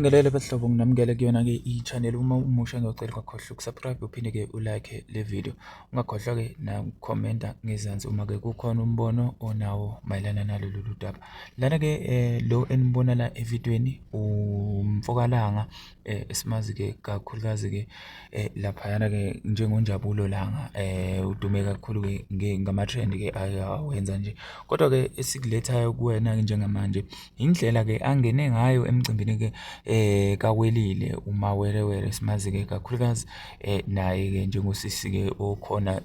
Ngibingelele bahlobo, nginamukele kuyona ke i-channel. Uma umusha ngiyocela ungakhohlwa ukusubscribe uphinde ke ulike le video. Ungakhohlwa ke na comment ngezansi uma ke kukhona umbono onawo mayelana nalolu daba. Lana ke lo enibona la evidweni umfokalanga esimazi ke kakhulukazi ke lapha yana ke njengoNjabulo Langa udume kakhulu ke ngama trend ke ayawenza nje. Kodwa ke esikulethayo kuwena njengamanje indlela ke angene ngayo emcimbini ke kaWelile uMawelewele simazi ke kakhulukazi naye ke njengosisi ke okhona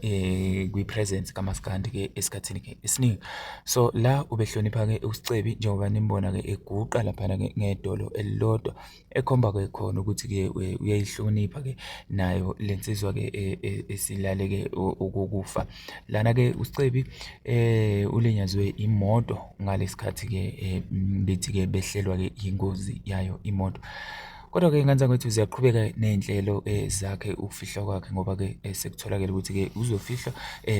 kwi-presence kaMaskandi ke esikhathini ke esiningi. So la ubehlonipha ke uSicebi njengoba nimbona ke eguqa lapha ke ngedolo elilodwa ekhomba ke khona ukuthi ke uyayihlonipha ke nayo lensizwa ke esilale ke ukukufa. Lana ke uSicebi ulenyazwe imoto ngalesikhathi ke bethi ke behlelwa ke ingozi yayo imoto. Kodwa ke ngani kwethu ziyaqhubeka nezinhlelo zakhe ukufihlwa kwakhe ngoba ke sekutholakala ukuthi ke uzofihlwa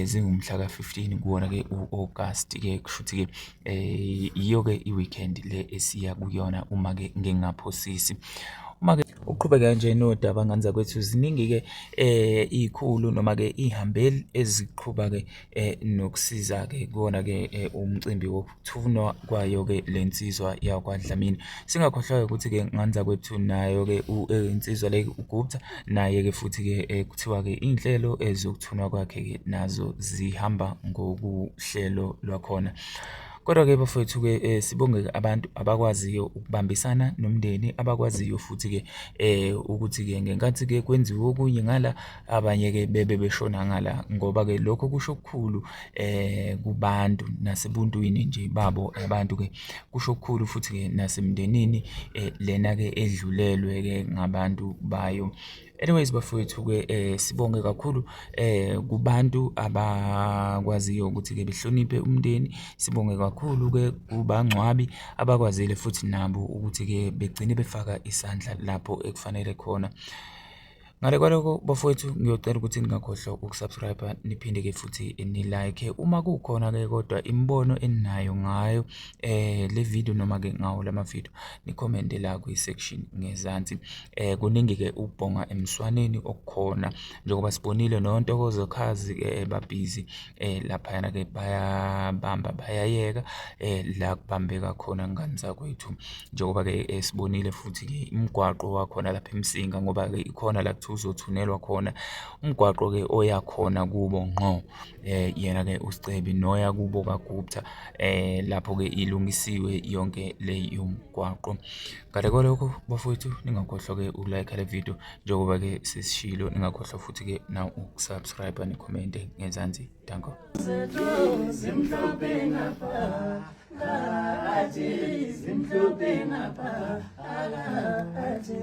zingumhla ka-15 kuwona ke uAugust ke kushuthi ke iyo ke i-weekend le esiya kuyona uma ke ngingaphosisi. Uma ke uqhubeka nje nodaba ngani zakwethu ziningi ke izikhulu noma ke ihambeli eziqhubha ke nokusiza ke kuona ke umcimbi wokuthunwa kwayo ke lensizwa yakwaDlamini. Singakhohlwa ukuthi ke ngani zakwethu nayo ke insizwa le uGupta naye ke futhi ke kuthiwa ke inhlelo ezokuthunwa kwakhe ke nazo zihamba ngokuhlelo lwakhona. Kodwa ke bafowethu ke sibonge abantu abakwaziyo ukubambisana nomndeni, abakwaziyo futhi ke ukuthi ke ngenkathi ke kwenziwa okunye ngala abanye ke beshona ngala ngoba ke lokho kusho okukhulu kubantu nasebuntwini nje babo abantu ke kusho okukhulu futhi ke nasemndenini lena ke edlulelwe ke ngabantu bayo. Anyways bafowethu ke sibonge kakhulu kubantu abakwaziyo ukuthi ke behloniphe umndeni. Sibonge kakhulu ke kubangcwabi abakwazile futhi nabo ukuthi ke begcine befaka isandla lapho ekufanele khona. Ngale kwaloko bafowethu ngiyocela ukuthi ningakhohlwa ukusubscribe niphinde ke futhi ni-like uma kukhona ke kodwa imibono eninayo ngayo le video noma ke ngawo lama video ni-comment la kwi-section ngezansi. Kuningi ke ukubhonga emswaneni okukhona njengoba sibonile noNtokozo Khazi ke babhizi lapha yana ke bayabamba bayayeka la kubambeka khona ngani zakwethu njengoba ke sibonile futhi ke imigwaqo wakhona lapha eMsinga ngoba ke ikhona la uzothunelwa khona umgwaqo ke oya khona kubo ngqo yena ke uSicebi noya kubo kaGupta lapho ke ilungisiwe yonke le yomgwaqo. Ngale kwalokho bafowethu ningakhohlwa ke ukulike le video njengoba ke sesishilo, ningakhohlwa futhi ke na ukusubscribe ni-comment ngezansi. Danko. Zimhlophe ngapha phakathi, zimhlophe ngapha phakathi.